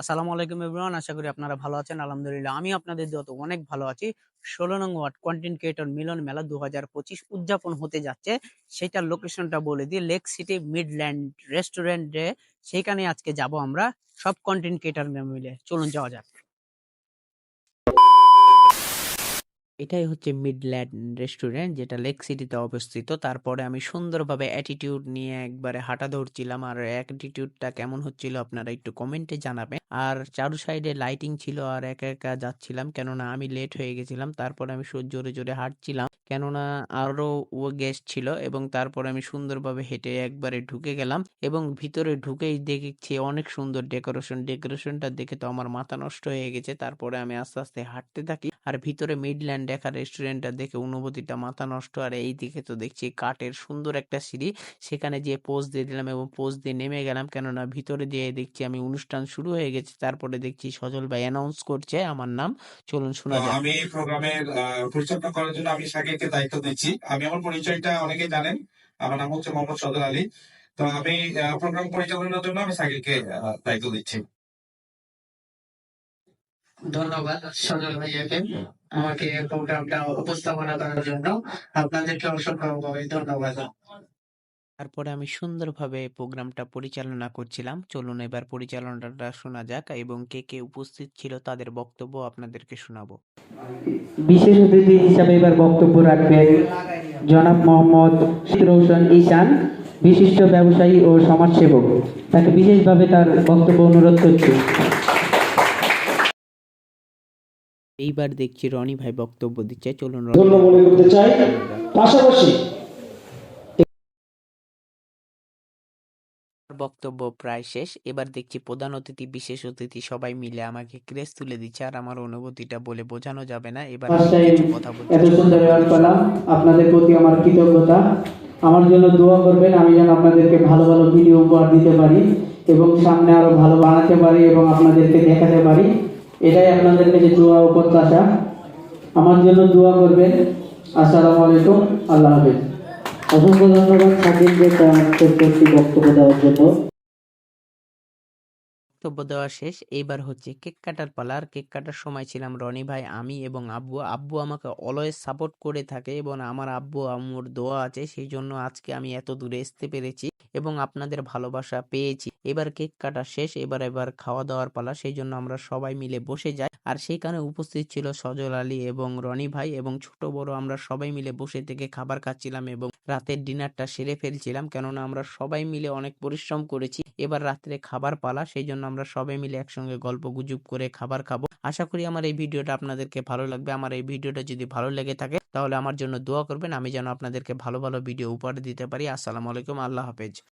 আসসালামু আলাইকুম এভরিওয়ান। আশা করি আপনারা ভালো আছেন। আলহামদুলিল্লাহ আমি আপনাদের দোয়াতে অনেক ভালো আছি। ১৬ নং ওয়ার্ড কনটেন্ট ক্রিয়েটর মিলন মেলা ২০২৫ উদযাপন হতে যাচ্ছে। সেটার লোকেশনটা বলে দিই, লেক সিটি মিডল্যান্ড রেস্টুরেন্টে। সেইখানে আজকে যাব আমরা সব কনটেন্ট ক্রিয়েটর মিলে। চলুন যাওয়া যাক। এটাই হচ্ছে মিডল্যান্ড রেস্টুরেন্ট, যেটা লেক সিটিতে অবস্থিত। তারপরে আমি সুন্দরভাবে অ্যাটিটিউড নিয়ে একবারে হাঁটা ধরছিলাম, আর অ্যাটিটিউডটা কেমন হচ্ছিল আপনারা একটু কমেন্টে জানাবেন। আর চারু সাইডে লাইটিং ছিল, আর একা একা যাচ্ছিলাম কেননা আমি লেট হয়ে গেছিলাম। তারপরে আমি জোরে জোরে হাঁটছিলাম কেননা আরো গেস্ট ছিল, এবং তারপরে আমি সুন্দরভাবে হেঁটে একবারে ঢুকে গেলাম, এবং ভিতরে ঢুকেই দেখছি অনেক সুন্দর ডেকোরেশনটা দেখে তো আমার মাথা নষ্ট হয়ে গেছে। তারপরে আমি আস্তে আস্তে হাঁটতে থাকি, আর ভিতরে মিডল্যান্ড দেখা রেস্টুরেন্টটা দেখে অনুভূতিটা মাথা নষ্ট। আর এই দিকে তো দেখছি কাঠের সুন্দর একটা সিঁড়ি, সেখানে যেয়ে পোজ দিয়ে দিলাম এবং পোজ দিয়ে নেমে গেলাম, কেননা ভিতরে যেয়ে দেখছি আমি অনুষ্ঠান শুরু হয়ে গেছে। তারপরে দেখছি সজল ভাই অ্যানাউন্স করছে আমার নাম। চলুন শোনা যাক। আমি এই প্রোগ্রামের পরিচালনা করার জন্য আমি শাকিরকে দায়িত্ব দিচ্ছি। আমি আমার পরিচয়টা অনেকেই জানেন, আমার নাম হচ্ছে মোহাম্মদ সদর আলী। তো আমি প্রোগ্রাম পরিচালনার জন্য আমি শাকিরকে দায়িত্ব দিচ্ছি। ধন্যবাদ সজল ভাইয়াকে আমাকে প্রোগ্রামটা উপস্থাপনা করার জন্য। আপনাদেরকে অসংখ্যভাবে ধন্যবাদ। তারপরে আমি সুন্দরভাবে প্রোগ্রামটা পরিচালনা করছিলাম। চলুন এবার পরিচালনাটা শোনা যাক, এবং কে কে উপস্থিত ছিল তাদের বক্তব্য আপনাদেরকে শোনাবো। বিশেষ অতিথি হিসাবে এবার বক্তব্য রাখবেন জনাব মোহাম্মদ রৌশন ঈশান, বিশিষ্ট ব্যবসায়ী ও সমাজসেবক। তাকে বিশেষভাবে তার বক্তব্য অনুরোধ করছি। এইবার দেখছি রনি ভাই বক্তব্য দিচ্ছে। চলুন ধন্য মনে করতে চাই। পাশাপাশি বক্তব্য প্রায় শেষ। এবার দেখছি প্রধান অতিথি, বিশেষ অতিথি সবাই মিলে আমাকে ক্রেজ তুলে দিচ্ছে, আর আমার অনুভূতিটা বলে বোঝানো যাবে না। এবার কিছু কথা বলতে এত সুন্দর পেলাম, আপনাদের প্রতি আমার কৃতজ্ঞতা। আমার জন্য দোয়া করবেন, আমি যেন আপনাদেরকে ভালো ভালো ভিডিও উপহার দিতে পারি এবং সামনে আরো ভালো বানাতে পারি এবং আপনাদেরকে দেখাতে পারি। এটাই আপনাদের কাছে দোয়া ও প্রত্যাশা। আমার জন্য দোয়া করবেন। আসসালামু আলাইকুম, আল্লাহ হাফেজ। অসংখ্য ধন্যবাদ সাকিবকে তার বক্তব্য দেওয়ার জন্য। বক্তব্য দেওয়া শেষ। এইবার হচ্ছে কেক কাটার পালা। আর কেক কাটার সময় ছিলাম রনি ভাই, আমি এবং আব্বু। আব্বু আমাকে অলওয়েজ সাপোর্ট করে থাকে, এবং আমার আব্বু আম্মুর দোয়া আছে, সেই জন্য আজকে আমি এত দূরে আসতে পেরেছি এবং আপনাদের ভালোবাসা পেয়েছি। এবার কেক কাটা শেষ, এবার খাওয়া দাওয়ার পালা। সেই জন্য আমরা সবাই মিলে বসে যাই, আর সেইখানে উপস্থিত ছিল সজল আলী এবং রনি ভাই, এবং ছোট বড় আমরা সবাই মিলে বসে থেকে খাবার খাচ্ছিলাম এবং রাতের ডিনারটা সেরে ফেলছিলাম, কেননা আমরা সবাই মিলে অনেক পরিশ্রম করেছি। এবার রাত্রে খাবার পালা, সেই জন্য আমরা সবাই মিলে একসঙ্গে গল্প গুজব করে খাবার খাবো। আশা করি আমার এই ভিডিওটা আপনাদেরকে ভালো লাগবে। আমার এই ভিডিওটা যদি ভালো লেগে থাকে তাহলে আমার জন্য দোয়া করবেন, আমি যেন আপনাদেরকে ভালো ভালো ভিডিও উপহার দিতে পারি। আসসালামু আলাইকুম, আল্লাহ হাফেজ।